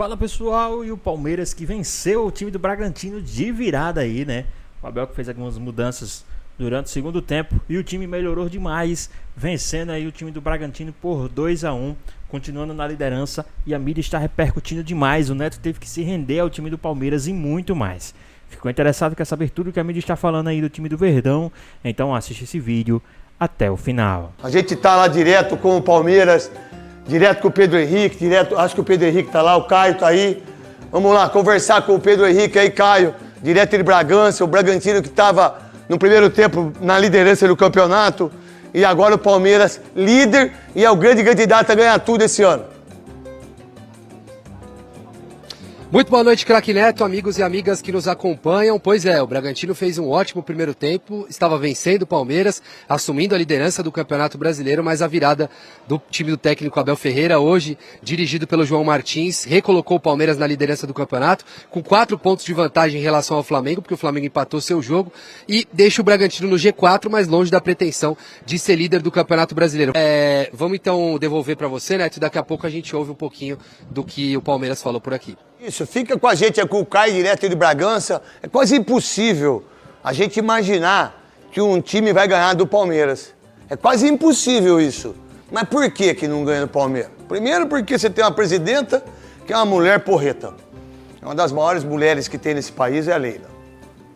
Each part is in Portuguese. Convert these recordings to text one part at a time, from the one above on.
Fala pessoal, e o Palmeiras que venceu o time do Bragantino de virada aí, né? O Abel que fez algumas mudanças durante o segundo tempo e o time melhorou demais, vencendo aí o time do Bragantino por 2-1, continuando na liderança, e a mídia está repercutindo demais. O Neto teve que se render ao time do Palmeiras e muito mais. Ficou interessado, quer saber tudo que a mídia está falando aí do time do Verdão? Então assiste esse vídeo até o final. A gente tá lá direto com o Palmeiras, direto com o Pedro Henrique, direto, acho que o Pedro Henrique tá lá, o Caio tá aí. Vamos lá, conversar com o Pedro Henrique aí, Caio, direto de Bragança, o Bragantino que tava no primeiro tempo na liderança do campeonato, e agora o Palmeiras líder e é o grande candidato a ganhar tudo esse ano. Muito boa noite, craque Neto, amigos e amigas que nos acompanham. Pois é, o Bragantino fez um ótimo primeiro tempo, estava vencendo o Palmeiras, assumindo a liderança do Campeonato Brasileiro, mas a virada do time do técnico Abel Ferreira, hoje dirigido pelo João Martins, recolocou o Palmeiras na liderança do campeonato, com 4 pontos de vantagem em relação ao Flamengo, porque o Flamengo empatou seu jogo, e deixa o Bragantino no G4, mas longe da pretensão de ser líder do Campeonato Brasileiro. Vamos então devolver para você, Neto, e daqui a pouco a gente ouve um pouquinho do que o Palmeiras falou por aqui. Isso, fica com a gente aqui, o Caio direto de Bragança. É quase impossível a gente imaginar que um time vai ganhar do Palmeiras. É quase impossível isso. Mas por que que não ganha do Palmeiras? Primeiro porque você tem uma presidenta que é uma mulher porreta. É uma das maiores mulheres que tem nesse país, é a Leila.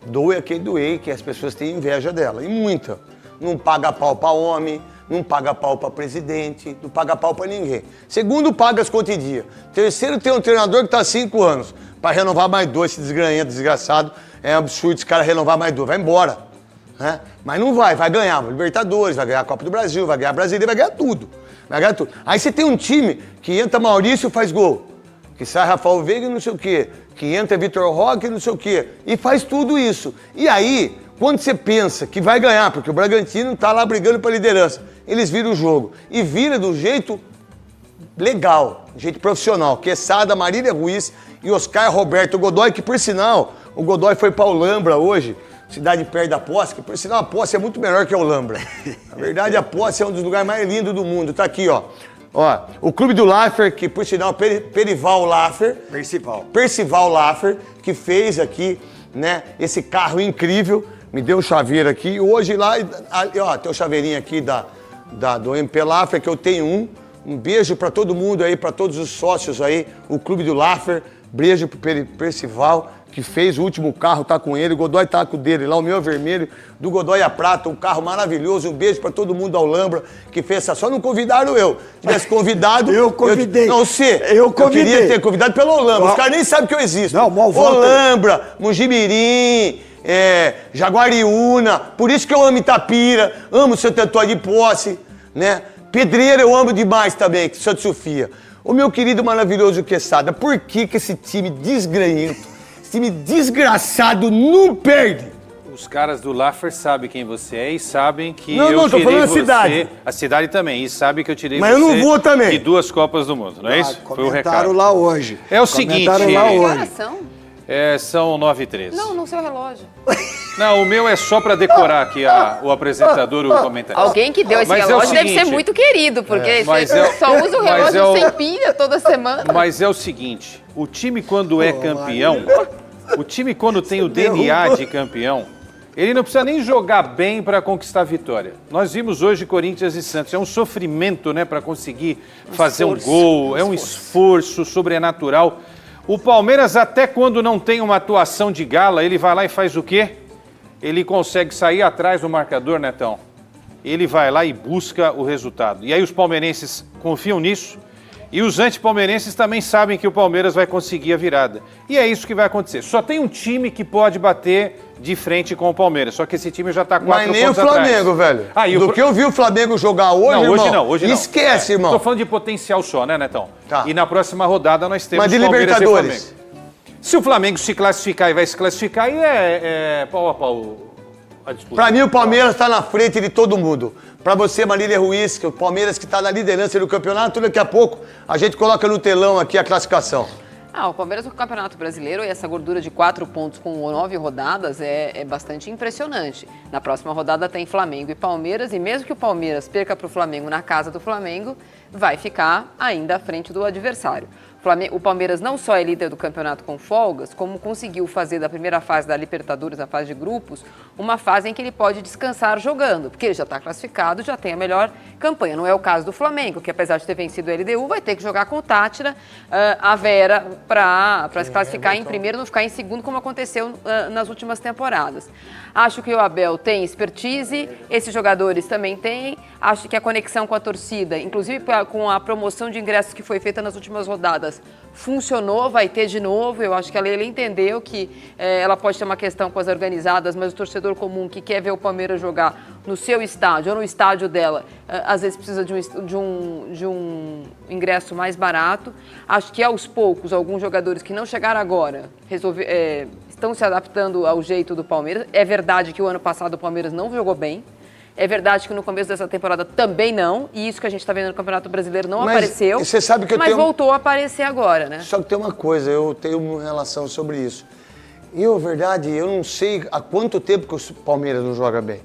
Doe a quem doer, que as pessoas têm inveja dela. E muita. Não paga pau pra homem, não paga pau pra presidente, não paga pau pra ninguém. Segundo, paga as contas em dia. Terceiro, tem um treinador que tá há 5 anos pra renovar mais 2, esse desgranhento, desgraçado. É um absurdo esse cara renovar mais 2, vai embora. Né? Mas não vai ganhar Libertadores, vai ganhar a Copa do Brasil, vai ganhar Brasileiro, vai ganhar tudo. Vai ganhar tudo. Aí você tem um time que entra Maurício, faz gol. Que sai Rafael Veiga e não sei o quê. Que entra Vitor Roque e não sei o quê. E faz tudo isso. E aí, quando você pensa que vai ganhar, porque o Bragantino tá lá brigando pra liderança, eles viram o jogo. E vira do jeito legal, do jeito profissional. Quesada, Marília Ruiz e Oscar Roberto Godoy, que por sinal, o Godoy foi pra Olambra hoje, cidade perto da Posse, que por sinal a Posse é muito melhor que a Olambra. Na verdade, a Posse é um dos lugares mais lindos do mundo. Tá aqui, ó. Ó, o clube do Laffer, que por sinal, Percival Laffer, que fez aqui, né, esse carro incrível, me deu um chaveiro aqui. Hoje lá, ó, tem o chaveirinho aqui do MP Laffer, que eu tenho um. Um beijo pra todo mundo aí, pra todos os sócios aí, o clube do Laffer. Beijo pro Percival, que fez o último carro, tá com ele. O Godoy tá com o dele lá, o meu é vermelho. Do Godoy a prata, um carro maravilhoso. Um beijo pra todo mundo da Olambra, que fez essa. Só não convidaram eu. Se tivesse convidado... Eu convidei. Não, você. Eu convidei. Eu queria ter convidado pela Olambra. Os caras nem sabem que eu existo. Não, mal volta. Olambra, Mojimirim, Jaguariúna. Por isso que eu amo Itapira, amo Santo Antônio de Posse, né? Pedreira eu amo demais também, Santa Sofia. O meu querido maravilhoso Quesada, por que que esse time desgranhento, esse time desgraçado não perde? Os caras do Laffer sabem quem você é e sabem que não, eu tô tirei falando você... cidade. A cidade também, e sabe que eu tirei Mas você eu não vou também. de 2 Copas do Mundo, não é isso? Foi o recado. Comentaram lá hoje. É o seguinte... Comentaram lá hoje. São 9h13. Não, no seu relógio. Não, o meu é só para decorar aqui o apresentador, o comentário. Alguém que deu esse Mas relógio é o seguinte, deve ser muito querido, porque mas você só usa o relógio sem pilha toda semana. Mas é o seguinte, o time quando é campeão, o time quando tem o DNA de campeão, ele não precisa nem jogar bem para conquistar a vitória. Nós vimos hoje Corinthians e Santos, é um sofrimento, né, para conseguir fazer um gol, é um esforço sobrenatural. O Palmeiras, até quando não tem uma atuação de gala, ele vai lá e faz o quê? Ele consegue sair atrás do marcador, Netão. Ele vai lá e busca o resultado. E aí os palmeirenses confiam nisso. E os antipalmeirenses também sabem que o Palmeiras vai conseguir a virada. E é isso que vai acontecer. Só tem um time que pode bater de frente com o Palmeiras. Só que esse time já está 4 pontos atrás. Mas nem o Flamengo, velho. Do que eu vi o Flamengo jogar hoje, não, irmão, hoje não, hoje não. Esquece, irmão. Estou falando de potencial só, né, Netão? Tá. E na próxima rodada nós temos Mas de Palmeiras Libertadores. e Flamengo. Se o Flamengo se classificar e vai se classificar, aí é pau a pau a disputa. Pra mim, o Palmeiras está na frente de todo mundo. Pra você, Marília Ruiz, que o Palmeiras que está na liderança do campeonato, daqui a pouco a gente coloca no telão aqui a classificação. O Palmeiras no Campeonato Brasileiro e essa gordura de 4 pontos com 9 rodadas é bastante impressionante. Na próxima rodada tem Flamengo e Palmeiras, e mesmo que o Palmeiras perca para o Flamengo na casa do Flamengo, vai ficar ainda à frente do adversário. O Palmeiras não só é líder do campeonato com folgas, como conseguiu fazer da primeira fase da Libertadores, a fase de grupos, uma fase em que ele pode descansar jogando, porque ele já está classificado, já tem a melhor campanha. Não é o caso do Flamengo, que apesar de ter vencido o LDU, vai ter que jogar com o Tátira, a Vera, para se classificar em primeiro e não ficar em segundo, como aconteceu nas últimas temporadas. Acho que o Abel tem expertise, esses jogadores também têm. Acho que a conexão com a torcida, inclusive com a promoção de ingressos que foi feita nas últimas rodadas, funcionou, vai ter de novo. Eu acho que a Leila entendeu que ela pode ter uma questão com as organizadas, mas o torcedor comum que quer ver o Palmeiras jogar no seu estádio ou no estádio dela, às vezes precisa de um ingresso mais barato. Acho que aos poucos, alguns jogadores que não chegaram agora estão se adaptando ao jeito do Palmeiras. É verdade que o ano passado o Palmeiras não jogou bem. É verdade que no começo dessa temporada também não. E isso que a gente está vendo no Campeonato Brasileiro não apareceu. Você sabe que mas voltou a aparecer agora, né? Só que tem uma coisa, eu tenho uma relação sobre isso. Eu, verdade, eu não sei há quanto tempo que o Palmeiras não joga bem.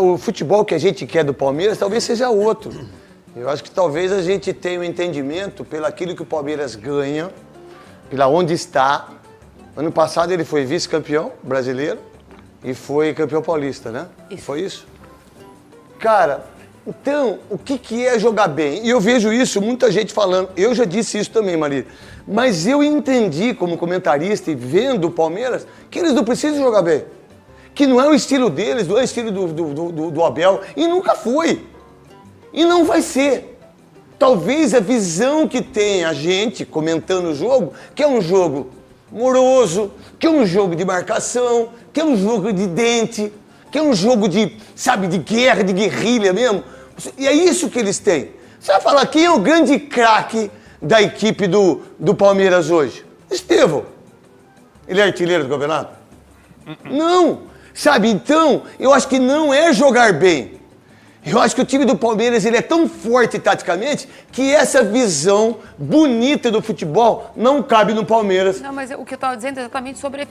O futebol que a gente quer do Palmeiras talvez seja outro. Eu acho que talvez a gente tenha um entendimento pelo aquilo que o Palmeiras ganha, pela onde está. Ano passado ele foi vice-campeão brasileiro e foi campeão paulista, né? Isso. Foi isso? Cara, então, o que é jogar bem? E eu vejo isso, muita gente falando. Eu já disse isso também, Maria. Mas eu entendi como comentarista e vendo o Palmeiras que eles não precisam jogar bem. Que não é o estilo deles, não é o estilo do Abel. E nunca foi. E não vai ser. Talvez a visão que tem a gente comentando o jogo, que é um jogo moroso, que é um jogo de marcação, que é um jogo de dente, que é um jogo de, sabe, de guerra, de guerrilha mesmo. E é isso que eles têm. Você vai falar, quem é o grande craque da equipe do Palmeiras hoje? Estevão. Ele é artilheiro do campeonato? Não. Sabe, então, eu acho que não é jogar bem. Eu acho que o time do Palmeiras ele é tão forte taticamente que essa visão bonita do futebol não cabe no Palmeiras. Não, mas o que eu estava dizendo é exatamente sobre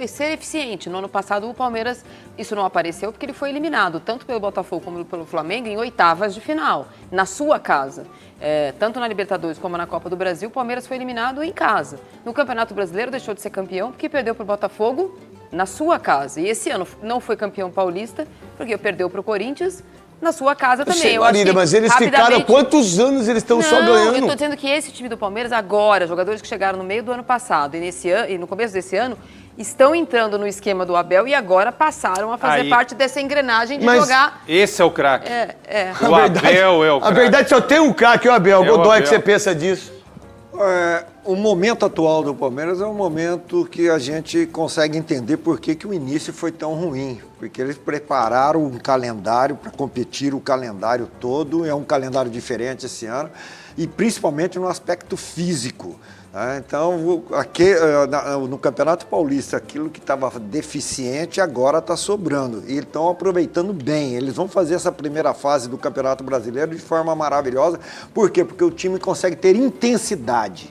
ser eficiente. No ano passado, o Palmeiras, isso não apareceu porque ele foi eliminado, tanto pelo Botafogo como pelo Flamengo, em oitavas de final, na sua casa. Tanto na Libertadores como na Copa do Brasil, o Palmeiras foi eliminado em casa. No Campeonato Brasileiro, deixou de ser campeão porque perdeu para o Botafogo na sua casa. E esse ano não foi campeão paulista porque perdeu para o Corinthians na sua casa também. Sei, Marília, mas eles ficaram quantos anos eles estão só ganhando? Eu estou dizendo que esse time do Palmeiras agora, jogadores que chegaram no meio do ano passado e no começo desse ano, estão entrando no esquema do Abel e agora passaram a fazer parte dessa engrenagem de jogar. Esse é o craque. O verdade, Abel é o craque. A verdade só tem um craque, o Abel. Godoy, que você pensa disso? O momento atual do Palmeiras é um momento que a gente consegue entender por que o início foi tão ruim. Porque eles prepararam um calendário para competir o calendário todo, é um calendário diferente esse ano, e principalmente no aspecto físico. Então, aqui, no Campeonato Paulista, aquilo que estava deficiente agora está sobrando. E estão aproveitando bem. Eles vão fazer essa primeira fase do Campeonato Brasileiro de forma maravilhosa. Por quê? Porque o time consegue ter intensidade.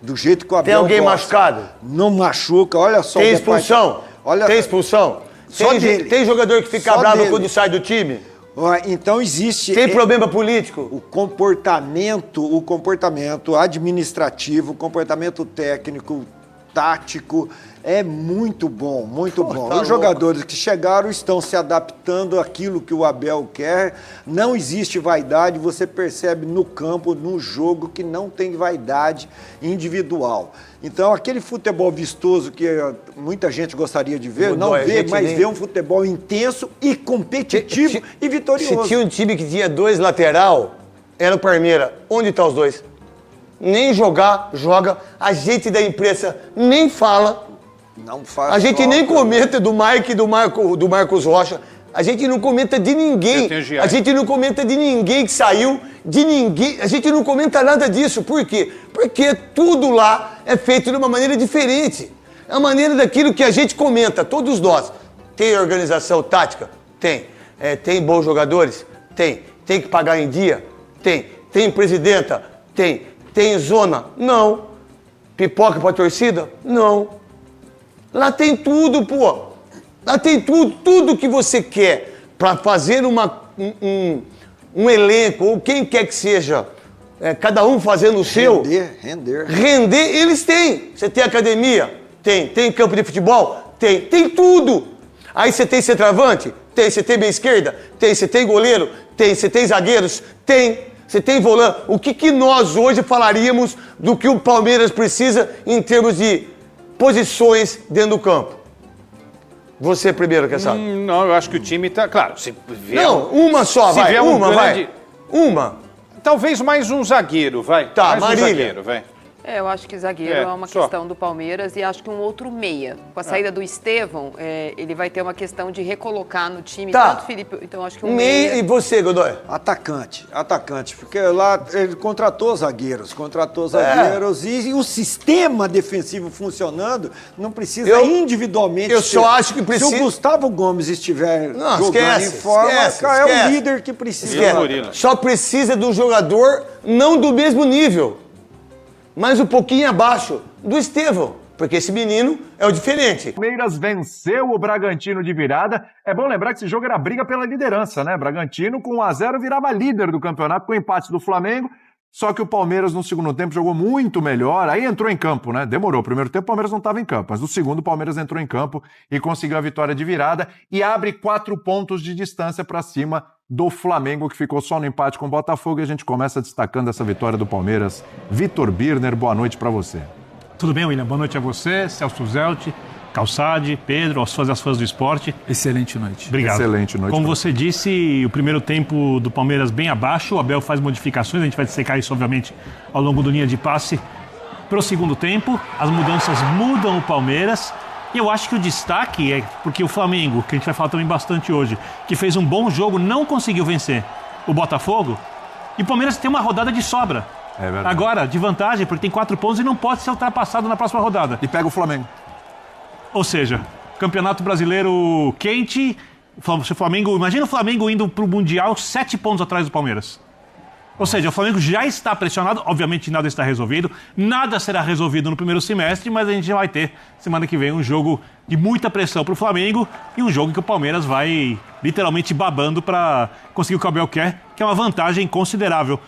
Do jeito que o Abel Tem alguém gosta. machucado? Não machuca, olha só. Tem expulsão? Tem expulsão? Só dele. Tem jogador que fica Só bravo dele. quando sai do time? Então existe... Tem problema político? O comportamento administrativo, o comportamento técnico, tático, é muito bom, muito bom. Tá Os jogadores que chegaram estão se adaptando àquilo que o Abel quer. Não existe vaidade, você percebe no campo, no jogo, que não tem vaidade individual. Então, aquele futebol vistoso que muita gente gostaria de ver, não vê, mas vê um futebol intenso e competitivo e vitorioso. Se tinha um time que tinha dois lateral, era o Palmeiras. Onde estão os dois? Nem joga. A gente da imprensa nem fala. Não faz. A gente nem comenta do Mike e do Marcos Rocha. A gente não comenta de ninguém. A gente não comenta de ninguém que saiu, de ninguém. A gente não comenta nada disso. Por quê? Porque tudo lá é feito de uma maneira diferente. É a maneira daquilo que a gente comenta, todos nós. Tem organização tática? Tem. Tem bons jogadores? Tem. Tem que pagar em dia? Tem. Tem presidenta? Tem. Tem zona? Não. Pipoca pra torcida? Não. Lá tem tudo, pô. Lá tem tudo que você quer para fazer um elenco, ou quem quer que seja, cada um fazendo o seu. Render. Eles têm. Você tem academia? Tem campo de futebol? Tem tudo. Aí você tem centroavante? Tem. Você tem meia esquerda? Tem. Você tem goleiro? Tem. Você tem zagueiros? Tem. Você tem volante? O que nós hoje falaríamos do que o Palmeiras precisa em termos de posições dentro do campo? Você primeiro, quer saber? Não, eu acho que o time tá... Claro, se vier... Não, uma só, se vai. vier Uma, grande... vai. Uma. Talvez mais um zagueiro, vai. Tá, mais Marília. um zagueiro, vai. Eu acho que zagueiro é uma questão do Palmeiras e acho que um outro meia. Com a saída do Estevão, ele vai ter uma questão de recolocar no time tanto Felipe... Então acho que um meia... E você, Godoy? Atacante, porque lá ele contratou zagueiros e o sistema defensivo funcionando não precisa individualmente Eu só acho que precisa... Se o Gustavo Gomes estiver jogando em forma, esquece. é o líder que precisa. Só precisa do jogador não do mesmo nível, mas um pouquinho abaixo do Estevão, porque esse menino é o diferente. O Palmeiras venceu o Bragantino de virada. É bom lembrar que esse jogo era briga pela liderança, né? Bragantino com 1-0 virava líder do campeonato com o empate do Flamengo. Só que o Palmeiras no segundo tempo jogou muito melhor, aí entrou em campo, né? Demorou. O primeiro tempo o Palmeiras não estava em campo, mas no segundo o Palmeiras entrou em campo e conseguiu a vitória de virada e abre 4 pontos de distância para cima do Flamengo, que ficou só no empate com o Botafogo, e a gente começa destacando essa vitória do Palmeiras. Vitor Birner, boa noite para você. Tudo bem, William? Boa noite a você, Celso Zelt, Calçade, Pedro, aos fãs do esporte. Excelente noite. Obrigado. Excelente noite. Como você disse, o primeiro tempo do Palmeiras bem abaixo, o Abel faz modificações, a gente vai dissecar isso, obviamente, ao longo do linha de passe. Para o segundo tempo, as mudanças mudam o Palmeiras. E eu acho que o destaque é porque o Flamengo, que a gente vai falar também bastante hoje, que fez um bom jogo, não conseguiu vencer o Botafogo. E o Palmeiras tem uma rodada de sobra. É verdade. Agora, de vantagem, porque tem 4 pontos e não pode ser ultrapassado na próxima rodada. E pega o Flamengo. Ou seja, Campeonato Brasileiro quente, Flamengo, imagina o Flamengo indo para o Mundial 7 pontos atrás do Palmeiras. Ou seja, o Flamengo já está pressionado, obviamente nada está resolvido, nada será resolvido no primeiro semestre, mas a gente já vai ter, semana que vem, um jogo de muita pressão para o Flamengo e um jogo que o Palmeiras vai literalmente babando para conseguir o que o Abel quer, que é uma vantagem considerável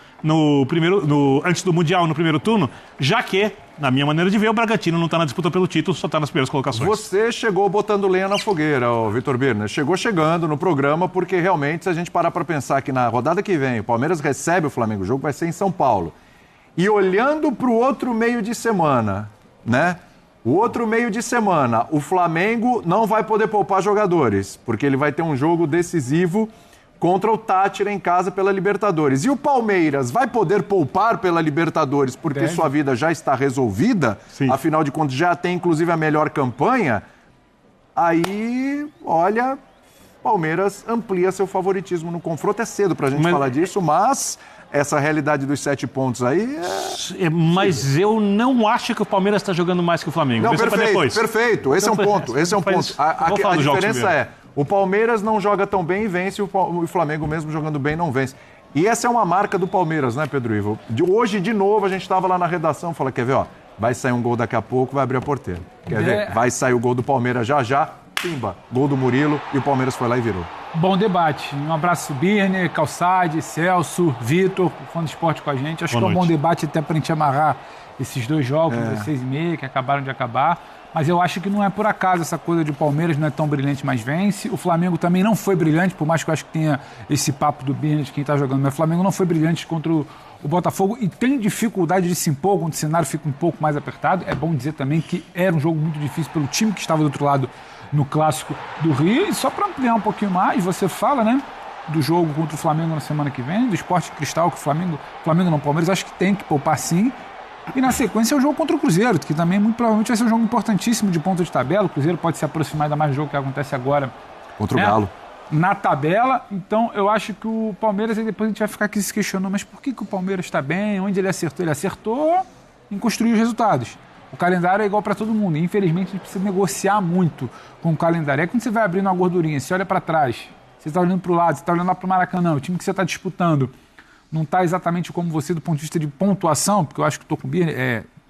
antes do Mundial, no primeiro turno, já que, na minha maneira de ver, o Bragantino não está na disputa pelo título, só está nas primeiras colocações. Você chegou botando lenha na fogueira, Vitor Birner. Chegou chegando no programa, porque realmente, se a gente parar para pensar que na rodada que vem o Palmeiras recebe o Flamengo, o jogo vai ser em São Paulo. E olhando para o outro meio de semana, né? O outro meio de semana, o Flamengo não vai poder poupar jogadores, porque ele vai ter um jogo decisivo contra o Tátira em casa pela Libertadores. E o Palmeiras vai poder poupar pela Libertadores porque sua vida já está resolvida? Sim. Afinal de contas, já tem inclusive a melhor campanha? Aí, olha, Palmeiras amplia seu favoritismo no confronto. É cedo pra gente falar disso, mas essa realidade dos 7 pontos aí Mas eu não acho que o Palmeiras está jogando mais que o Flamengo. Não, perfeito. Esse é um ponto. A diferença é, o Palmeiras não joga tão bem e vence, o Flamengo mesmo jogando bem não vence. E essa é uma marca do Palmeiras, né, Pedro Ivo? Hoje, de novo, a gente estava lá na redação, fala, quer ver, ó, vai sair um gol daqui a pouco, vai abrir a porteira. Quer ver? Vai sair o gol do Palmeiras já, pimba, gol do Murilo, e o Palmeiras foi lá e virou. Bom debate. Um abraço, Birner, Calçade, Celso, Vitor, fã do esporte com a gente. Acho que é um bom debate até pra gente amarrar esses 2 jogos, das 6h30, que acabaram de acabar. Mas eu acho que não é por acaso essa coisa de o Palmeiras não é tão brilhante, mas vence. O Flamengo também não foi brilhante, por mais que eu acho que tenha esse papo do Birner de quem tá jogando. Mas o Flamengo não foi brilhante contra o Botafogo e tem dificuldade de se impor quando o cenário fica um pouco mais apertado. É bom dizer também que era um jogo muito difícil pelo time que estava do outro lado no Clássico do Rio. E só para ampliar um pouquinho mais, você fala, né, do jogo contra o Flamengo na semana que vem, do Sport Cristal, que o Flamengo não, o Palmeiras acho que tem que poupar sim. E na sequência é o jogo contra o Cruzeiro, que também muito provavelmente vai ser um jogo importantíssimo de ponta de tabela. O Cruzeiro pode se aproximar ainda mais do jogo que acontece agora contra o Galo na tabela. Então eu acho que o Palmeiras, aí depois a gente vai ficar aqui se questionando, mas por que o Palmeiras está bem? Onde ele acertou? Ele acertou em construir os resultados. O calendário é igual para todo mundo. E, infelizmente, a gente precisa negociar muito com o calendário. É quando você vai abrindo uma gordurinha, você olha para trás, você está olhando para o lado, você está olhando lá para o Maracanã, o time que você está disputando não está exatamente como você do ponto de vista de pontuação, porque eu acho que o Tocumbi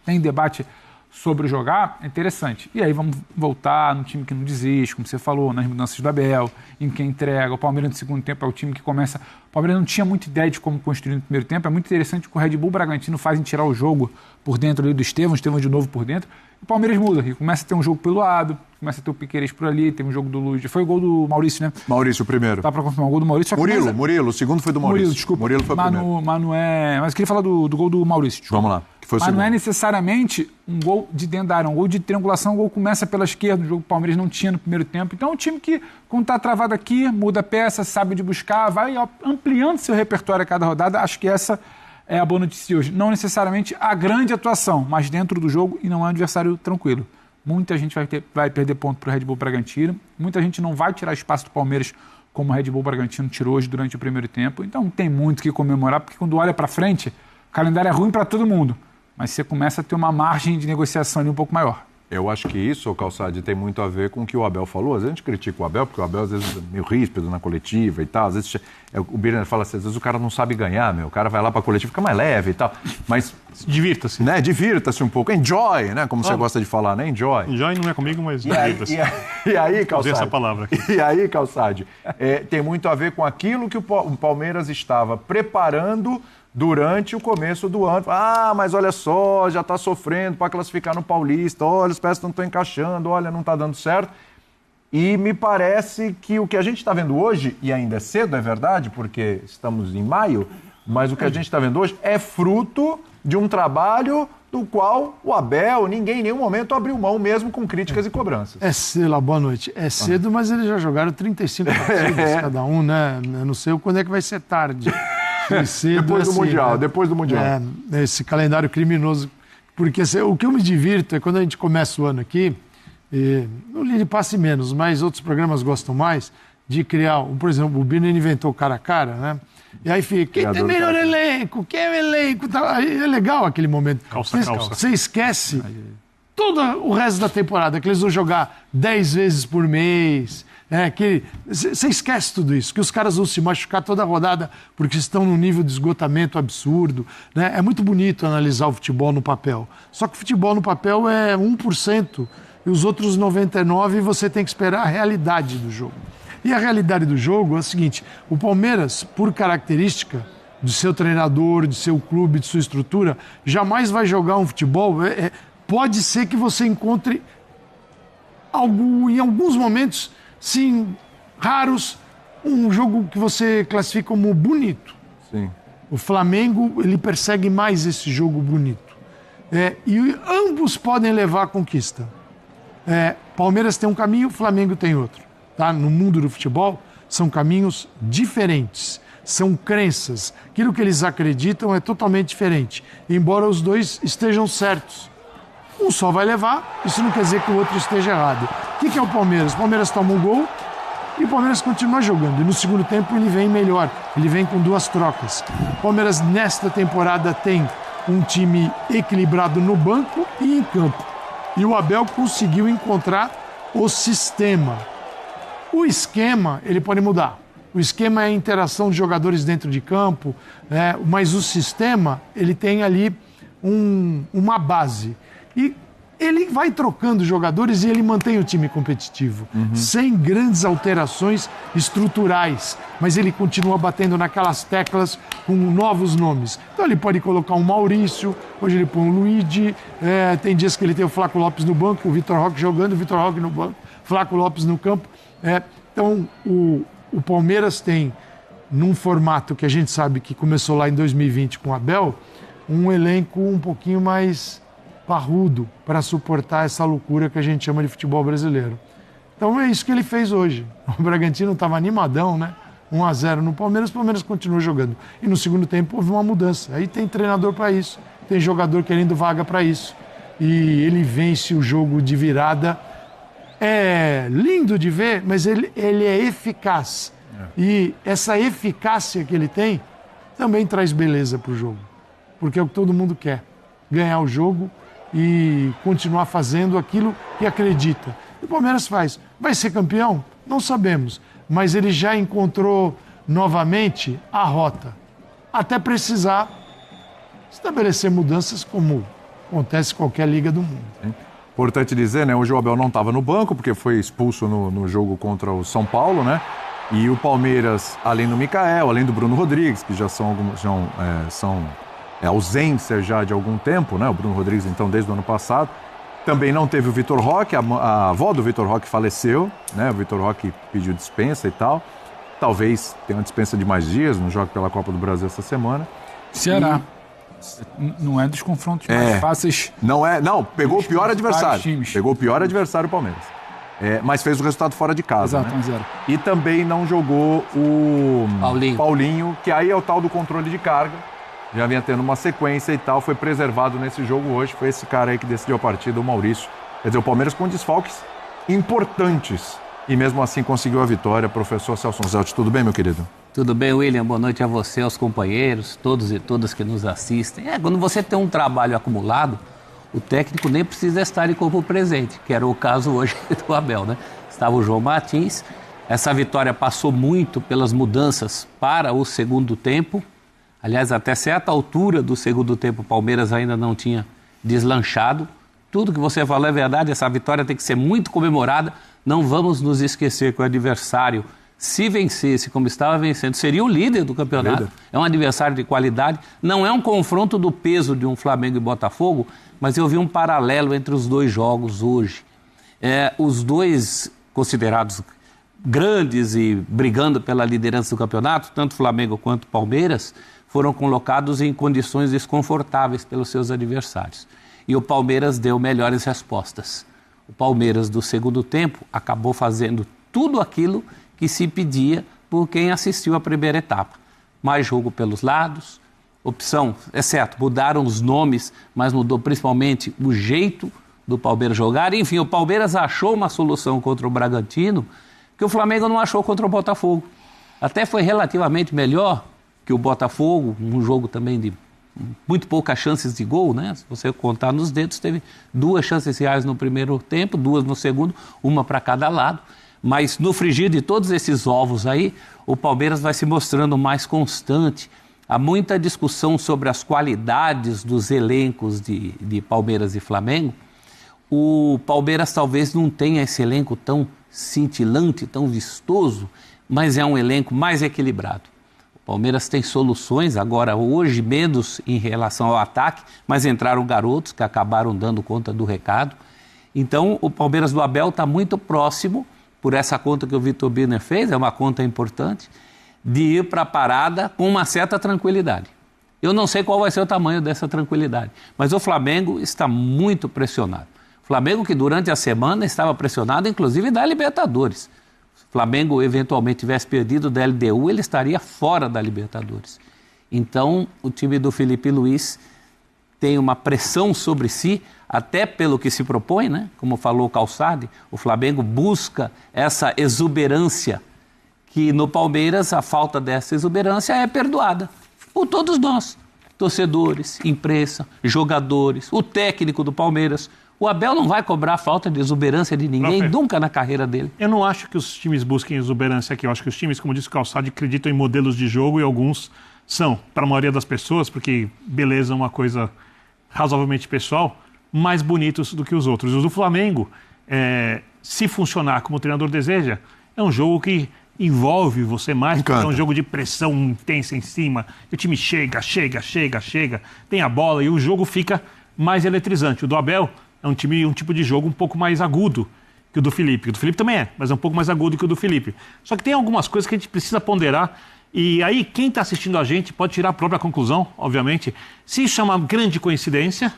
tem debate sobre jogar, é interessante. E aí vamos voltar no time que não desiste, como você falou, nas mudanças do Abel, em quem entrega. O Palmeiras no segundo tempo é o time que começa... O Palmeiras não tinha muita ideia de como construir no primeiro tempo. É muito interessante que o Red Bull Bragantino faz em tirar o jogo por dentro ali do Estevão de novo por dentro. O Palmeiras muda, que começa a ter um jogo pelo lado, começa a ter o Piquerez por ali, tem um jogo do Luiz. Foi o gol do Maurício, né? Maurício, o primeiro. Tá pra confirmar o gol do Maurício. Murilo, o segundo foi do Maurício. Murilo, desculpa. Murilo foi o primeiro. Mas não é... Mas eu queria falar do gol do Maurício. Desculpa. Vamos lá. Que foi o Mas segundo. não é necessariamente um gol de dentro da área, um gol de triangulação, o gol começa pela esquerda, o jogo que o Palmeiras não tinha no primeiro tempo. Então é um time que, quando está travado aqui, muda a peça, sabe de buscar, vai ampliando seu repertório a cada rodada. Acho que essa é a boa notícia de hoje. Não necessariamente a grande atuação, mas dentro do jogo e não é um adversário tranquilo. Muita gente vai perder ponto para o Red Bull Bragantino, muita gente não vai tirar espaço do Palmeiras como o Red Bull Bragantino tirou hoje durante o primeiro tempo. Então tem muito que comemorar, porque quando olha para frente, o calendário é ruim para todo mundo. Mas você começa a ter uma margem de negociação ali um pouco maior. Eu acho que isso, Calçade, tem muito a ver com o que o Abel falou. Às vezes a gente critica o Abel, porque o Abel às vezes é meio ríspido na coletiva e tal. Às vezes o Birner fala assim, às vezes o cara não sabe ganhar, o cara vai lá pra coletiva, fica mais leve e tal. Mas divirta-se. Né? Divirta-se um pouco. Enjoy, né? Como você gosta de falar, né? Enjoy. Enjoy não é comigo, mas divirta-se. E aí, Calçade? Usei essa palavra aqui. E aí, Calçade, tem muito a ver com aquilo que o Palmeiras estava preparando durante o começo do ano. Ah, mas olha só, já está sofrendo para classificar no Paulista, olha, as peças não estão encaixando, olha, não está dando certo. E me parece que o que a gente está vendo hoje, e ainda é cedo, é verdade, porque estamos em maio, mas o que a gente está vendo hoje é fruto de um trabalho do qual o Abel, ninguém em nenhum momento abriu mão, mesmo com críticas e cobranças. Boa noite. É cedo, mas eles já jogaram 35 partidas cada um, né? Eu não sei quando é que vai ser tarde. Depois do Mundial, né? Depois do Mundial. Esse calendário criminoso. Porque o que eu me divirto é quando a gente começa o ano aqui, no Lili Passe menos, mas outros programas gostam mais, de criar, por exemplo, o Birner inventou o cara a cara, né? E aí fica, quem tem melhor elenco? Quem é o elenco? É legal aquele momento. Você esquece todo o resto da temporada, que eles vão jogar 10 vezes por mês. Você esquece tudo isso, que os caras vão se machucar toda a rodada porque estão num nível de esgotamento absurdo. Né? É muito bonito analisar o futebol no papel. Só que o futebol no papel é 1% e os outros 99% você tem que esperar a realidade do jogo. E a realidade do jogo é o seguinte, o Palmeiras, por característica do seu treinador, de seu clube, de sua estrutura, jamais vai jogar um futebol. Pode ser que você encontre em alguns momentos, sim, raros, um jogo que você classifica como bonito. Sim. O Flamengo, ele persegue mais esse jogo bonito. E ambos podem levar à conquista. Palmeiras tem um caminho, Flamengo tem outro. Tá? No mundo do futebol, são caminhos diferentes. São crenças. Aquilo que eles acreditam é totalmente diferente. Embora os dois estejam certos. Um só vai levar, isso não quer dizer que o outro esteja errado. O que é o Palmeiras? O Palmeiras toma um gol e o Palmeiras continua jogando. E no segundo tempo ele vem melhor, ele vem com 2 trocas. O Palmeiras nesta temporada tem um time equilibrado no banco e em campo. E o Abel conseguiu encontrar o sistema. O esquema, ele pode mudar. O esquema é a interação de jogadores dentro de campo, mas o sistema, ele tem ali uma base. E ele vai trocando jogadores e ele mantém o time competitivo, sem grandes alterações estruturais. Mas ele continua batendo naquelas teclas com novos nomes. Então ele pode colocar um Maurício, hoje ele põe o Luigi, tem dias que ele tem o Flaco Lopes no banco, o Vitor Roque jogando, o Vitor Roque no banco, Flaco Lopes no campo. Então o Palmeiras tem, num formato que a gente sabe que começou lá em 2020 com o Abel, um elenco um pouquinho mais parrudo para suportar essa loucura que a gente chama de futebol brasileiro. Então é isso que ele fez hoje. O Bragantino estava animadão, né? 1-0 no Palmeiras, o Palmeiras continuou jogando. E no segundo tempo houve uma mudança. Aí tem treinador para isso, tem jogador querendo vaga para isso. E ele vence o jogo de virada. É lindo de ver, mas ele é eficaz. E essa eficácia que ele tem também traz beleza para o jogo. Porque é o que todo mundo quer. Ganhar o jogo e continuar fazendo aquilo que acredita. E o Palmeiras faz. Vai ser campeão? Não sabemos. Mas ele já encontrou novamente a rota. Até precisar estabelecer mudanças como acontece em qualquer liga do mundo. Importante dizer, né? Hoje o Abel não estava no banco, porque foi expulso no jogo contra o São Paulo, né? E o Palmeiras, além do Michael, além do Bruno Rodrigues, que já são ausência já de algum tempo, né? O Bruno Rodrigues, então, desde o ano passado. Também não teve o Vitor Roque, a avó do Vitor Roque faleceu, né? O Vitor Roque pediu dispensa e tal. Talvez tenha uma dispensa de mais dias, não joga pela Copa do Brasil essa semana. Ceará. Não é dos confrontos mais fáceis. Não, pegou o pior adversário. Times. Pegou o pior adversário, o Palmeiras. Mas fez o resultado fora de casa. Exato, né? 1-0. E também não jogou o Paulinho, que aí é o tal do controle de carga. Já vinha tendo uma sequência e tal, foi preservado nesse jogo hoje. Foi esse cara aí que decidiu a partida, o Maurício. Quer dizer, o Palmeiras com desfalques importantes. E mesmo assim conseguiu a vitória. Professor Celso Zelt, tudo bem, meu querido? Tudo bem, William? Boa noite a você, aos companheiros, todos e todas que nos assistem. Quando você tem um trabalho acumulado, o técnico nem precisa estar em corpo presente, que era o caso hoje do Abel, né? Estava o João Martins. Essa vitória passou muito pelas mudanças para o segundo tempo. Aliás, até certa altura do segundo tempo, o Palmeiras ainda não tinha deslanchado. Tudo que você falou é verdade, essa vitória tem que ser muito comemorada. Não vamos nos esquecer que o adversário, se vencesse como estava vencendo, seria o líder do campeonato. É um adversário de qualidade. Não é um confronto do peso de um Flamengo e Botafogo, mas eu vi um paralelo entre os dois jogos hoje. Os dois considerados grandes e brigando pela liderança do campeonato, tanto Flamengo quanto Palmeiras, foram colocados em condições desconfortáveis pelos seus adversários. E o Palmeiras deu melhores respostas. O Palmeiras, do segundo tempo, acabou fazendo tudo aquilo que se pedia por quem assistiu à primeira etapa. Mais jogo pelos lados, opção, é certo, mudaram os nomes, mas mudou principalmente o jeito do Palmeiras jogar. Enfim, o Palmeiras achou uma solução contra o Bragantino que o Flamengo não achou contra o Botafogo. Até foi relativamente melhor que o Botafogo, um jogo também de muito poucas chances de gol, né? Se você contar nos dedos, teve 2 chances reais no primeiro tempo, 2 no segundo, uma para cada lado. Mas no frigir de todos esses ovos aí, o Palmeiras vai se mostrando mais constante. Há muita discussão sobre as qualidades dos elencos de Palmeiras e Flamengo. O Palmeiras talvez não tenha esse elenco tão cintilante, tão vistoso, mas é um elenco mais equilibrado. O Palmeiras tem soluções, agora hoje menos em relação ao ataque, mas entraram garotos que acabaram dando conta do recado. Então o Palmeiras do Abel está muito próximo, por essa conta que o Vitor Birner fez, é uma conta importante, de ir para a parada com uma certa tranquilidade. Eu não sei qual vai ser o tamanho dessa tranquilidade, mas o Flamengo está muito pressionado. O Flamengo que durante a semana estava pressionado, inclusive da Libertadores. Se o Flamengo eventualmente tivesse perdido da LDU, ele estaria fora da Libertadores. Então, o time do Felipe Luiz tem uma pressão sobre si, até pelo que se propõe, né? Como falou o Calçade, o Flamengo busca essa exuberância, que no Palmeiras a falta dessa exuberância é perdoada por todos nós, torcedores, imprensa, jogadores, o técnico do Palmeiras. O Abel não vai cobrar a falta de exuberância de ninguém, nunca na carreira dele. Eu não acho que os times busquem exuberância aqui. Eu acho que os times, como disse o Calçade, acreditam em modelos de jogo e alguns são, para a maioria das pessoas, porque beleza é uma coisa razoavelmente pessoal, mais bonitos do que os outros. Os do Flamengo, se funcionar como o treinador deseja, é um jogo que envolve você mais, porque é um jogo de pressão intensa em cima. O time chega, tem a bola e o jogo fica mais eletrizante. O do Abel é um tipo de jogo um pouco mais agudo que o do Felipe. O do Felipe também mas é um pouco mais agudo que o do Felipe. Só que tem algumas coisas que a gente precisa ponderar. E aí, quem está assistindo a gente pode tirar a própria conclusão, obviamente, se isso é uma grande coincidência,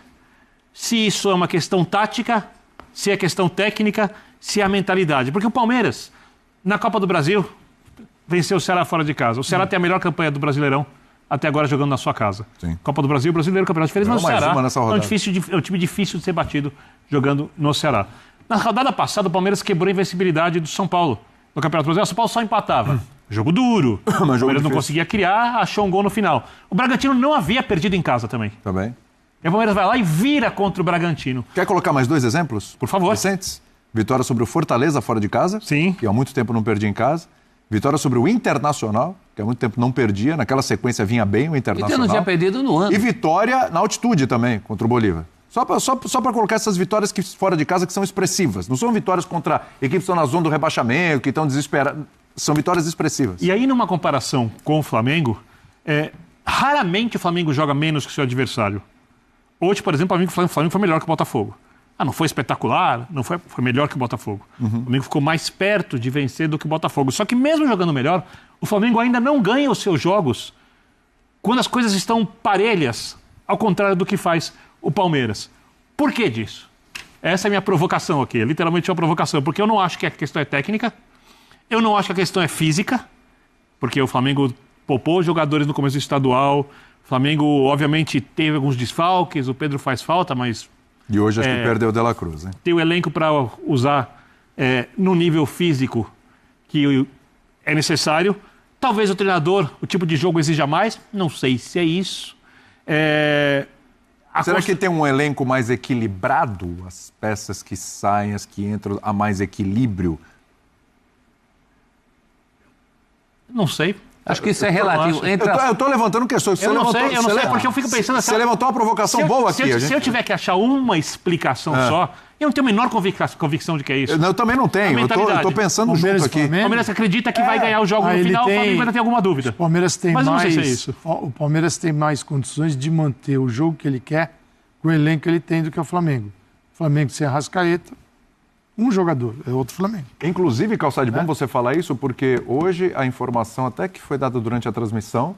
se isso é uma questão tática, se é questão técnica, se é a mentalidade. Porque o Palmeiras, na Copa do Brasil, venceu o Ceará fora de casa. O Ceará tem a melhor campanha do Brasileirão até agora jogando na sua casa. Sim. Copa do Brasil, Brasileiro, Campeonato de Diferença, mas o Ceará é um time difícil de ser batido jogando no Ceará. Na rodada passada, o Palmeiras quebrou a invencibilidade do São Paulo no Campeonato Brasileiro. O São Paulo só empatava. Jogo duro. O Palmeiras não conseguia criar, achou um gol no final. O Bragantino não havia perdido em casa também. Também. E o Palmeiras vai lá e vira contra o Bragantino. Quer colocar mais 2 exemplos? Por favor. Recentes. Vitória sobre o Fortaleza fora de casa. Sim. Que há muito tempo não perdia em casa. Vitória sobre o Internacional, que há muito tempo não perdia. Naquela sequência vinha bem o Internacional. E não tinha perdido no ano. E vitória na altitude também, contra o Bolívar. Só para colocar essas vitórias que fora de casa que são expressivas. Não são vitórias contra equipes que estão na zona do rebaixamento, que estão desesperadas. São vitórias expressivas. E aí, numa comparação com o Flamengo, raramente o Flamengo joga menos que o seu adversário. Hoje, por exemplo, o Flamengo foi melhor que o Botafogo. Não foi espetacular, não foi melhor que o Botafogo. O Flamengo ficou mais perto de vencer do que o Botafogo. Só que mesmo jogando melhor, o Flamengo ainda não ganha os seus jogos quando as coisas estão parelhas, ao contrário do que faz o Palmeiras. Por que disso? Essa é a minha provocação aqui, literalmente uma provocação, porque eu não acho que a questão é técnica, eu não acho que a questão é física, porque o Flamengo poupou jogadores no começo do estadual, o Flamengo, obviamente, teve alguns desfalques, o Pedro faz falta, mas... E hoje acho que perdeu o De La Cruz, hein? Tem o elenco para usar no nível físico que é necessário. Talvez o treinador, o tipo de jogo exija mais, não sei se é isso. Será que tem um elenco mais equilibrado? As peças que saem, as que entram, há mais equilíbrio? Não sei. Acho que isso é relativo. Eu estou levantando questões. Eu não sei, porque eu fico pensando assim... Você levantou uma provocação boa aqui. Se eu tiver que achar uma explicação só, eu não tenho a menor convicção de que é isso. Eu também não tenho. Eu estou pensando junto aqui. O Palmeiras acredita que vai ganhar o jogo no final, o Flamengo ainda tem alguma dúvida. O Palmeiras tem Mas eu mais, não sei se é isso. O Palmeiras tem mais condições de manter o jogo que ele quer com o elenco que ele tem do que o Flamengo. O Flamengo sem Arrascaeta, um jogador, é outro Flamengo. Inclusive, Calçade, bom você falar isso, porque hoje a informação até que foi dada durante a transmissão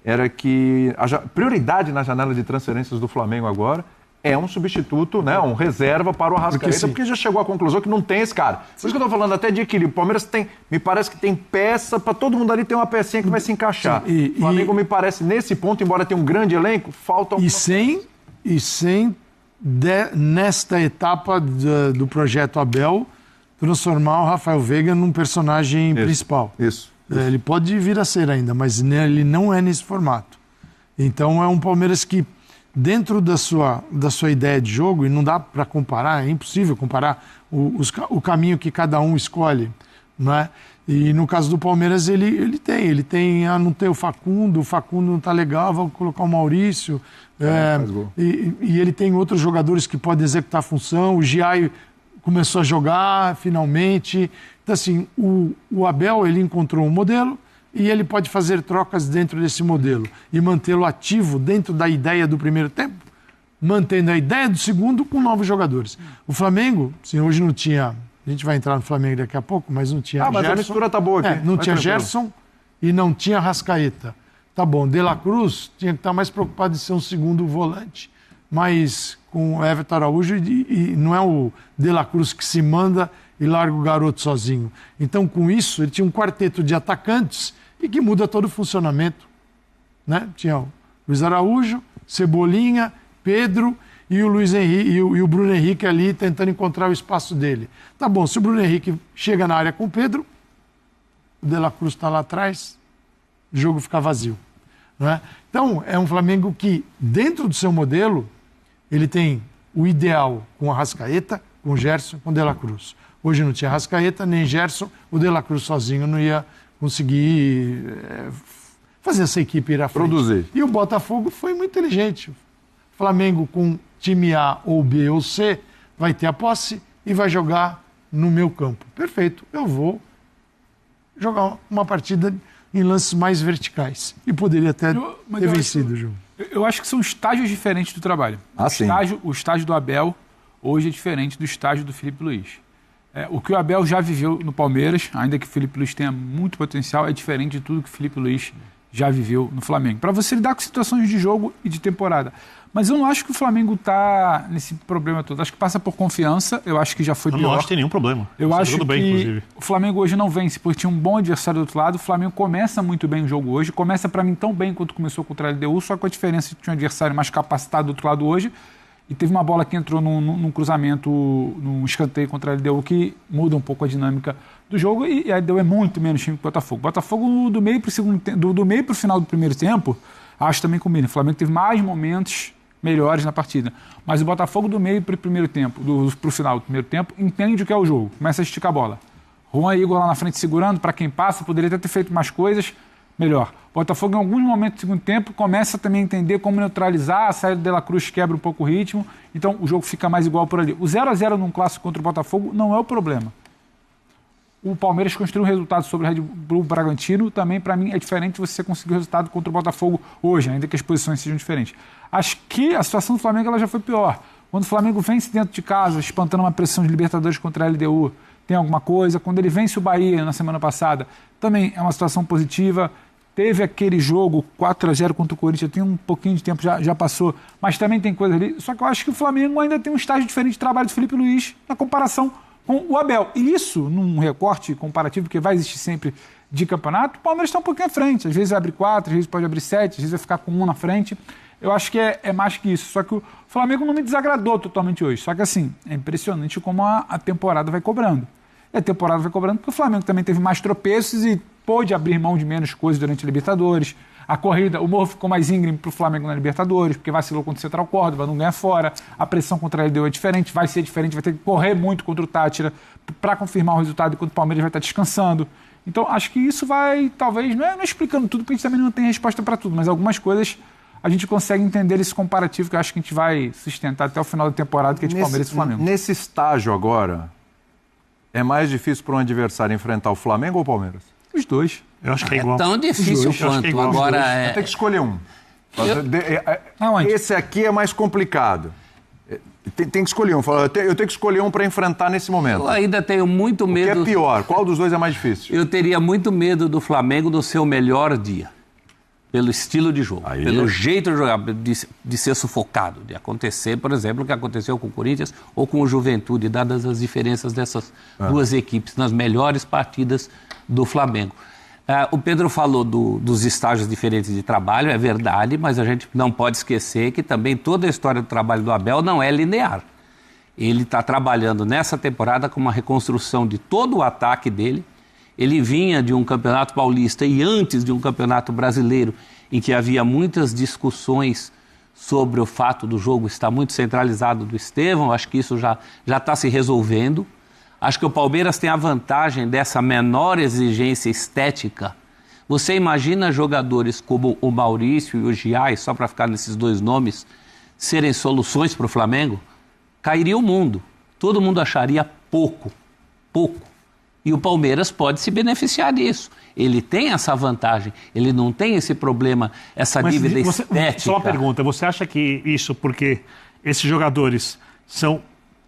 era que a prioridade na janela de transferências do Flamengo agora é um substituto, né, um reserva para o Arrascaeta, porque já chegou à conclusão que não tem esse cara. Por isso que eu estou falando até de equilíbrio. O Palmeiras me parece que tem peça, para todo mundo ali tem uma pecinha que vai se encaixar. O Flamengo me parece, nesse ponto, embora tenha um grande elenco, falta um... Nesta etapa do projeto Abel, transformar o Rafael Veiga num personagem principal. Isso. Ele pode vir a ser ainda, mas ele não é nesse formato. Então é um Palmeiras que, dentro da sua ideia de jogo, e não dá para comparar, é impossível comparar o caminho que cada um escolhe, não é? E no caso do Palmeiras, ele tem, não tem o Facundo não está legal, vou colocar o Maurício. E ele tem outros jogadores que podem executar a função. O Giai começou a jogar, finalmente. Então, assim, o Abel, ele encontrou um modelo e ele pode fazer trocas dentro desse modelo e mantê-lo ativo dentro da ideia do primeiro tempo, mantendo a ideia do segundo com novos jogadores. O Flamengo, assim, hoje não tinha... A gente vai entrar no Flamengo daqui a pouco, mas não tinha mas Gerson. A mistura tá boa aqui. Não tinha Gerson e não tinha Rascaeta. Tá bom, De La Cruz tinha que estar mais preocupado em ser um segundo volante. Mas com o Everton Araújo, e não é o De La Cruz que se manda e larga o garoto sozinho. Então, com isso, ele tinha um quarteto de atacantes e que muda todo o funcionamento. Né? Tinha o Luiz Araújo, Cebolinha, Pedro... E o Luiz Henrique e o Bruno Henrique ali tentando encontrar o espaço dele. Tá bom, se o Bruno Henrique chega na área com o Pedro, o De La Cruz está lá atrás, o jogo fica vazio. Não é? Então, é um Flamengo que, dentro do seu modelo, ele tem o ideal com a Arrascaeta, com o Gerson, com o De La Cruz. Hoje não tinha Arrascaeta, nem Gerson, o De La Cruz sozinho não ia conseguir fazer essa equipe ir à frente. Produzir. E o Botafogo foi muito inteligente. Flamengo com time A ou B ou C vai ter a posse e vai jogar no meu campo. Perfeito, eu vou jogar uma partida em lances mais verticais. E poderia até ter vencido o jogo. Eu acho que são estágios diferentes do trabalho. O estágio do Abel hoje é diferente do estágio do Felipe Luiz. O que o Abel já viveu no Palmeiras, ainda que o Felipe Luiz tenha muito potencial, é diferente de tudo que o Felipe Luiz já viveu no Flamengo. Para você lidar com situações de jogo e de temporada. Mas eu não acho que o Flamengo está nesse problema todo. Acho que passa por confiança. Eu acho que já foi pior. Eu não acho que tem nenhum problema. Eu acho que inclusive, o Flamengo hoje não vence porque tinha um bom adversário do outro lado. O Flamengo começa muito bem o jogo hoje. Começa, para mim, tão bem quanto começou contra a LDU, só com a diferença que tinha um adversário mais capacitado do outro lado hoje. E teve uma bola que entrou num cruzamento, num escanteio contra a LDU, que muda um pouco a dinâmica do jogo. E a LDU é muito menos time que o Botafogo. O Botafogo, do meio para o final do primeiro tempo, acho também combina. O Flamengo teve mais momentos melhores na partida. Mas o Botafogo do meio para o primeiro tempo, para o final do primeiro tempo, entende o que é o jogo. Começa a esticar a bola. Juan e Igor lá na frente segurando, para quem passa, poderia até ter feito mais coisas, melhor. O Botafogo, em alguns momentos do segundo tempo, começa também a entender como neutralizar, a saída do De La Cruz quebra um pouco o ritmo, então o jogo fica mais igual por ali. O 0-0 num clássico contra o Botafogo não é o problema. O Palmeiras construiu um resultado sobre o Red Bull Bragantino, também para mim é diferente você conseguir o resultado contra o Botafogo hoje, ainda que as posições sejam diferentes. Acho que a situação do Flamengo ela já foi pior. Quando o Flamengo vence dentro de casa, espantando uma pressão de Libertadores contra a LDU, tem alguma coisa. Quando ele vence o Bahia na semana passada, também é uma situação positiva. Teve aquele jogo 4-0 contra o Corinthians, tem um pouquinho de tempo, já passou, mas também tem coisa ali. Só que eu acho que o Flamengo ainda tem um estágio diferente de trabalho do Felipe Luiz na comparação com o Abel. E isso, num recorte comparativo, que vai existir sempre de campeonato, o Palmeiras está um pouquinho à frente. Às vezes abre 4, às vezes pode abrir 7, às vezes vai ficar com 1 na frente. Eu acho que é mais que isso. Só que o Flamengo não me desagradou totalmente hoje. Só que assim, é impressionante como a temporada vai cobrando. E a temporada vai cobrando porque o Flamengo também teve mais tropeços e pôde abrir mão de menos coisas durante a Libertadores. A corrida, o morro ficou mais íngreme para o Flamengo na Libertadores, porque vacilou contra o Central Córdoba, não ganha fora. A pressão contra ele deu é diferente, vai ser diferente, vai ter que correr muito contra o Tátira para confirmar o resultado, enquanto o Palmeiras vai estar descansando. Então, acho que isso vai, talvez, não é explicando tudo, porque a gente também não tem resposta para tudo, mas algumas coisas a gente consegue entender esse comparativo que eu acho que a gente vai sustentar até o final da temporada, que é de Palmeiras e Flamengo. Nesse estágio agora, é mais difícil para um adversário enfrentar o Flamengo ou o Palmeiras? Os dois. Eu acho que é igual. É tão difícil quanto. Agora Tem que escolher um. Esse aqui é mais complicado. Tem que escolher um. Eu tenho que escolher um para enfrentar nesse momento. Eu ainda tenho muito medo. O que é pior? Qual dos dois é mais difícil? Eu teria muito medo do Flamengo no seu melhor dia. Pelo estilo de jogo, pelo jeito de jogar, de ser sufocado, de acontecer, por exemplo, o que aconteceu com o Corinthians ou com o Juventude, dadas as diferenças dessas duas equipes nas melhores partidas do Flamengo. O Pedro falou dos estágios diferentes de trabalho, é verdade, mas a gente não pode esquecer que também toda a história do trabalho do Abel não é linear. Ele está trabalhando nessa temporada com uma reconstrução de todo o ataque dele. Ele vinha de um campeonato paulista e antes de um campeonato brasileiro, em que havia muitas discussões sobre o fato do jogo estar muito centralizado do Estevão. Acho que isso já está se resolvendo. Acho que o Palmeiras tem a vantagem dessa menor exigência estética. Você imagina jogadores como o Maurício e o Giai, só para ficar nesses dois nomes, serem soluções para o Flamengo? Cairia o mundo. Todo mundo acharia pouco. E o Palmeiras pode se beneficiar disso. Ele tem essa vantagem, ele não tem esse problema, essa dívida estética. Só uma pergunta, você acha que isso porque esses jogadores são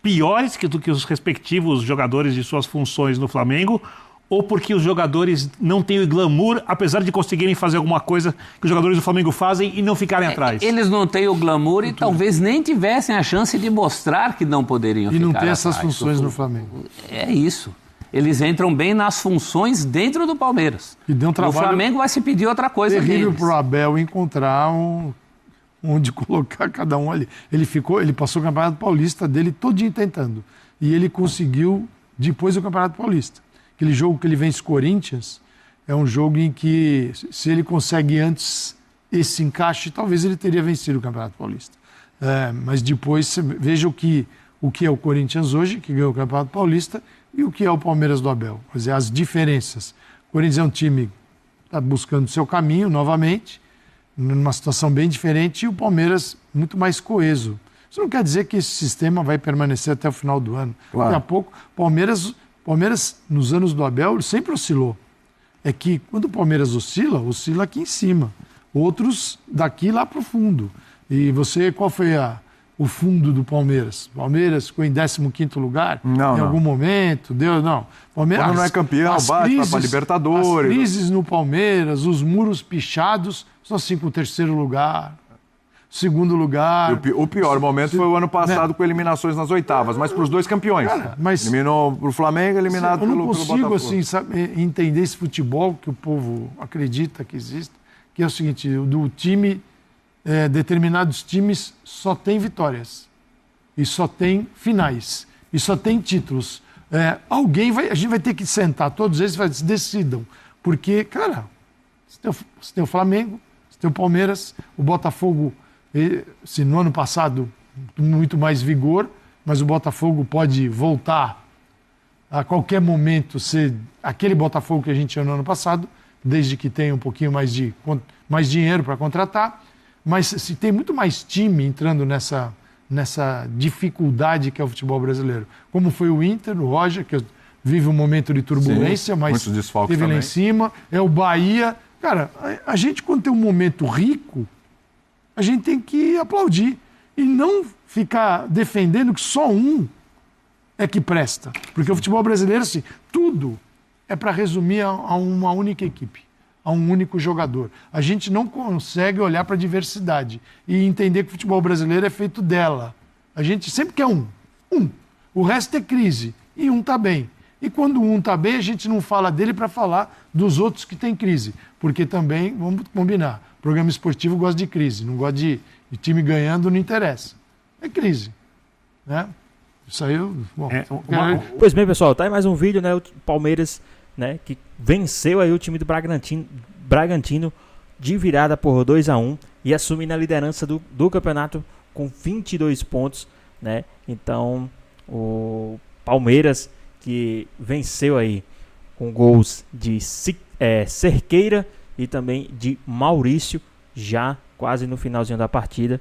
piores do que os respectivos jogadores de suas funções no Flamengo, ou porque os jogadores não têm o glamour, apesar de conseguirem fazer alguma coisa que os jogadores do Flamengo fazem e não ficarem atrás? Eles não têm o glamour e talvez nem tivessem a chance de mostrar que não poderiam ficar atrás. E não tem essas funções no Flamengo. É isso. Eles entram bem nas funções dentro do Palmeiras. E deu um trabalho. O Flamengo vai se pedir outra coisa terrível para o Abel encontrar onde colocar cada um ali. Ele passou o Campeonato Paulista dele todinho tentando. E ele conseguiu depois do Campeonato Paulista. Aquele jogo que ele vence Corinthians é um jogo em que, se ele consegue antes esse encaixe, talvez ele teria vencido o Campeonato Paulista. Mas depois, veja o que é o Corinthians hoje, que ganhou o Campeonato Paulista, e o que é o Palmeiras do Abel. Quer dizer, as diferenças. O Corinthians é um time que está buscando seu caminho novamente, numa situação bem diferente, e o Palmeiras muito mais coeso. Isso não quer dizer que esse sistema vai permanecer até o final do ano. Claro. Daqui a pouco, Palmeiras, nos anos do Abel, sempre oscilou. É que quando o Palmeiras oscila aqui em cima. Outros daqui lá para o fundo. E qual foi o fundo do Palmeiras? O Palmeiras ficou em 15º lugar em algum momento? Não. Palmeiras, quando não é campeão, bate para a Libertadores. As crises no Palmeiras, os muros pichados, só assim com o 3º lugar, 2º lugar. O pior momento foi o ano passado, com eliminações nas oitavas, mas para os dois campeões. Cara, mas eliminou para o Flamengo, eliminado pelo Botafogo. Eu não consigo entender esse futebol que o povo acredita que existe, que é o seguinte, do time... determinados times só têm vitórias e só tem finais e só tem títulos. A gente vai ter que sentar, todos eles decidam, porque, cara, você tem o Flamengo, você tem o Palmeiras, o Botafogo, se no ano passado muito mais vigor, mas o Botafogo pode voltar a qualquer momento ser aquele Botafogo que a gente tinha no ano passado. desde que tenha um pouquinho mais dinheiro para contratar. Mas se tem muito mais time entrando nessa dificuldade que é o futebol brasileiro. Como foi o Inter, o Roger, que vive um momento de turbulência, mas teve lá em cima. É o Bahia. Cara, a gente, quando tem um momento rico, a gente tem que aplaudir. E não ficar defendendo que só um é que presta. Porque o futebol brasileiro, assim, tudo é para resumir a uma única equipe, a um único jogador. A gente não consegue olhar para a diversidade e entender que o futebol brasileiro é feito dela. A gente sempre quer um. O resto é crise. E um está bem. E quando um está bem, a gente não fala dele para falar dos outros que têm crise. Porque também, vamos combinar, programa esportivo gosta de crise. Não gosta de time ganhando, não interessa. É crise. Né? Isso aí, Pois bem, pessoal, tá aí mais um vídeo, né? O Palmeiras, né, que venceu aí o time do Bragantino de virada por 2-1 e assumindo a liderança do campeonato com 22 pontos, né? Então, o Palmeiras que venceu aí com gols de Cerqueira e também de Maurício, já quase no finalzinho da partida,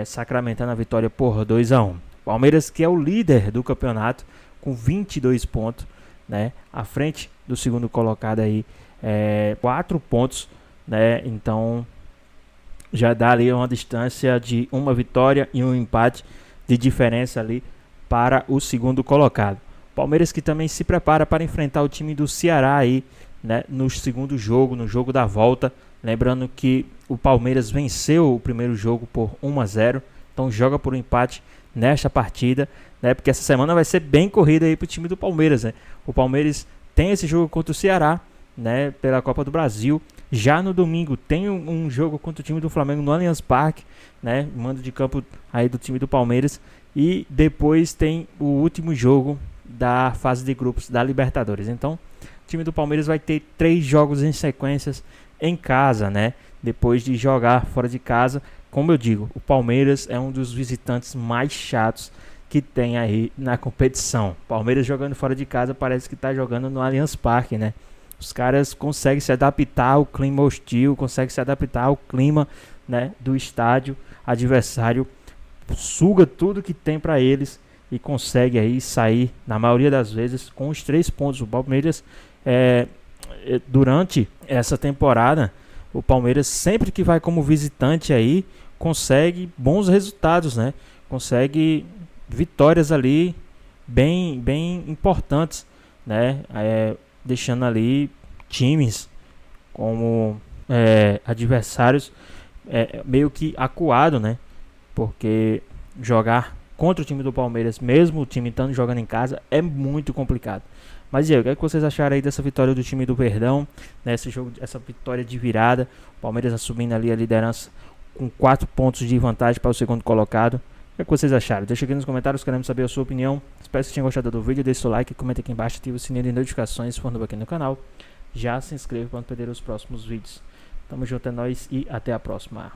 sacramentando a vitória por 2-1. Palmeiras que é o líder do campeonato com 22 pontos, né, à frente do segundo colocado aí, 4 pontos, né, então já dá ali uma distância de uma vitória e um empate de diferença ali para o segundo colocado. Palmeiras que também se prepara para enfrentar o time do Ceará aí, né, no segundo jogo, no jogo da volta, lembrando que o Palmeiras venceu o primeiro jogo por 1-0, então joga por um empate nesta partida, né? Porque essa semana vai ser bem corrida aí pro time do Palmeiras, né? O Palmeiras tem esse jogo contra o Ceará, né, pela Copa do Brasil. Já no domingo tem um jogo contra o time do Flamengo no Allianz Parque, né? Mando de campo aí do time do Palmeiras. E depois tem o último jogo da fase de grupos da Libertadores. Então, o time do Palmeiras vai ter 3 jogos em sequências em casa, né? Depois de jogar fora de casa. Como eu digo, o Palmeiras é um dos visitantes mais chatos que tem aí na competição. Palmeiras jogando fora de casa parece que está jogando no Allianz Parque, né? Os caras conseguem se adaptar ao clima hostil, conseguem se adaptar ao clima, né, do estádio adversário, suga tudo que tem para eles e consegue aí sair, na maioria das vezes, com os 3 pontos. O Palmeiras, durante essa temporada, o Palmeiras sempre que vai como visitante aí, consegue bons resultados, né? Consegue vitórias ali bem importantes, né? Deixando ali times como adversários meio que acuado, né? Porque jogar contra o time do Palmeiras, mesmo o time estando jogando em casa, é muito complicado. Mas e aí, o que é que vocês acharam aí dessa vitória do time do Verdão, né? Esse jogo, essa vitória de virada, o Palmeiras assumindo ali a liderança com 4 pontos de vantagem para o segundo colocado. O que é que vocês acharam? Deixa aqui nos comentários, queremos saber a sua opinião. Espero que vocês tenham gostado do vídeo, deixe seu like, comenta aqui embaixo, ative o sininho de notificações se for novo aqui no canal. Já se inscreva para não perder os próximos vídeos. Tamo junto, é nóis e até a próxima.